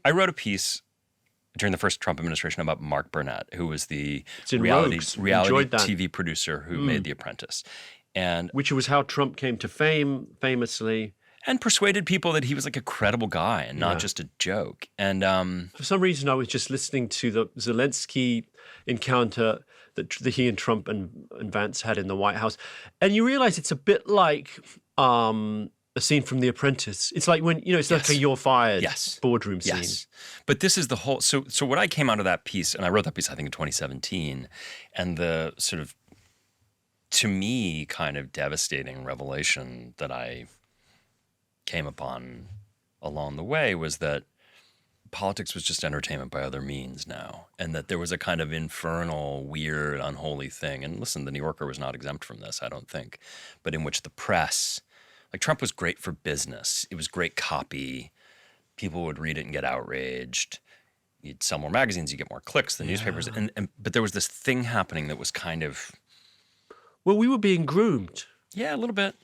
I wrote a piece during the first Trump administration about Mark Burnett, who was the reality TV producer who made The Apprentice. And which was how Trump came to fame, famously. And persuaded people that he was like a credible guy and not just a joke. And for some reason, I was just listening to the Zelensky encounter that he and Trump and Vance had in the White House. And you realize it's a bit like a scene from The Apprentice. It's like when, it's like a You're Fired boardroom scene. Yes. But this is the whole, so what I came out of that piece, and I wrote that piece, I think, in 2017, and the sort of, to me, kind of devastating revelation that I came upon along the way was that politics was just entertainment by other means now, and that there was a kind of infernal, weird, unholy thing. And listen, the New Yorker was not exempt from this, I don't think, but in which the press, like Trump was great for business. It was great copy. People would read it and get outraged. You'd sell more magazines, you get more clicks, the newspapers. But there was this thing happening that was kind of... Well, we were being groomed. Yeah, a little bit.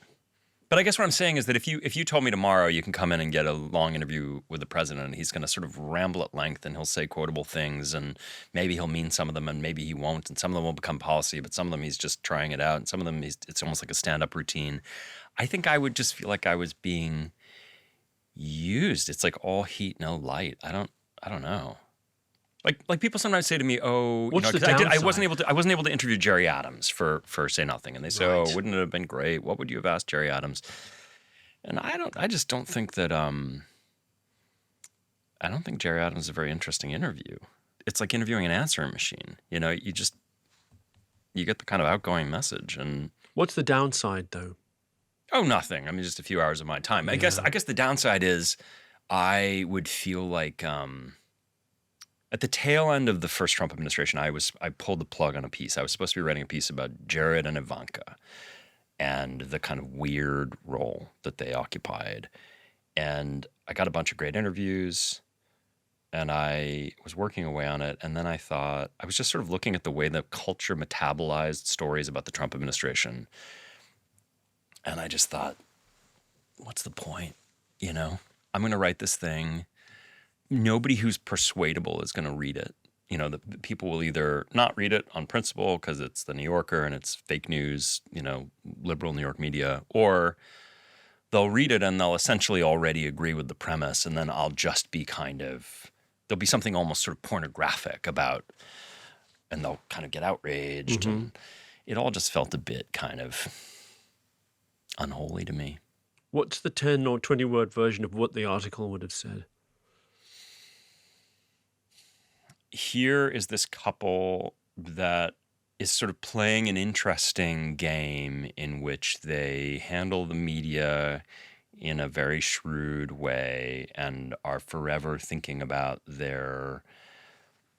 But I guess what I'm saying is that if you told me tomorrow you can come in and get a long interview with the president and he's going to sort of ramble at length and he'll say quotable things and maybe he'll mean some of them and maybe he won't, and some of them will become policy, but some of them he's just trying it out, and some of them it's almost like a stand-up routine. I think I would just feel like I was being used. It's like all heat, no light. I don't know. Like people sometimes say to me, "Oh, what's the downside?" I wasn't able to interview Jerry Adams for Say Nothing," and they say, "Oh, wouldn't it have been great? What would you have asked Jerry Adams?" And I just don't think that I don't think Jerry Adams is a very interesting interview. It's like interviewing an answering machine. You get the kind of outgoing message. And what's the downside, though? Oh, nothing. I mean, just a few hours of my time. I guess the downside is I would feel like. At the tail end of the first Trump administration, I pulled the plug on a piece. I was supposed to be writing a piece about Jared and Ivanka and the kind of weird role that they occupied. And I got a bunch of great interviews, and I was working away on it. And then I thought, I was just sort of looking at the way the culture metabolized stories about the Trump administration. And I just thought, what's the point? I'm going to write this thing. Nobody who's persuadable is going to read it. The people will either not read it on principle because it's the New Yorker and it's fake news, liberal New York media, or they'll read it and they'll essentially already agree with the premise, and then I'll just be there'll be something almost sort of pornographic about, and they'll kind of get outraged. Mm-hmm. And it all just felt a bit kind of unholy to me. What's the 10 or 20 word version of what the article would have said? Here is this couple that is sort of playing an interesting game in which they handle the media in a very shrewd way and are forever thinking about their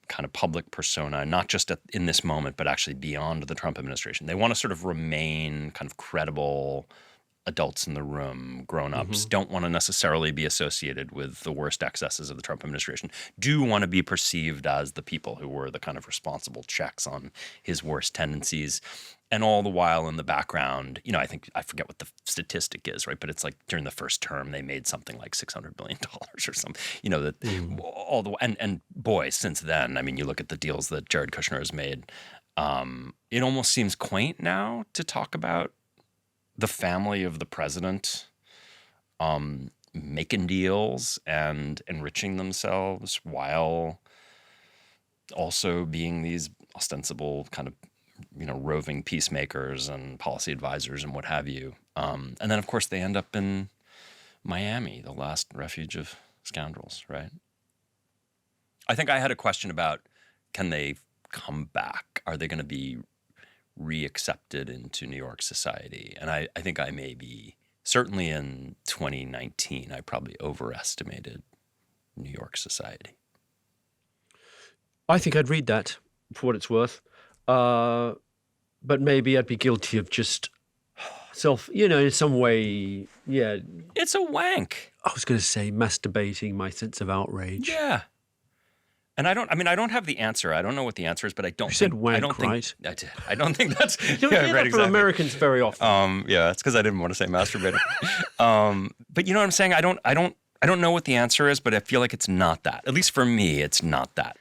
kind of public persona, not just in this moment, but actually beyond the Trump administration. They want to sort of remain kind of credible adults in the room, grown-ups, don't want to necessarily be associated with the worst excesses of the Trump administration, do want to be perceived as the people who were the kind of responsible checks on his worst tendencies. And all the while in the background, I forget what the statistic is, right? But it's like during the first term, they made something like $600 billion or something, all the and boy, since then, I mean, you look at the deals that Jared Kushner has made, it almost seems quaint now to talk about the family of the president making deals and enriching themselves while also being these ostensible kind of, roving peacemakers and policy advisors and what have you. And then, of course, they end up in Miami, the last refuge of scoundrels, right? I think I had a question about, can they come back? Are they going to be reaccepted into New York society? And I think I may be, certainly in 2019, I probably overestimated New York society. I think I'd read that for what it's worth. But maybe I'd be guilty of just in some way, yeah. It's a wank. I was going to say masturbating my sense of outrage. Yeah. And I don't have the answer. I don't know what the answer is, but I don't. You said wank, right? I did. I don't think that's. You don't hear that from Americans very often. Yeah, it's because I didn't want to say masturbating. But you know what I'm saying? I don't I don't know what the answer is, but I feel like it's not that. At least for me, it's not that.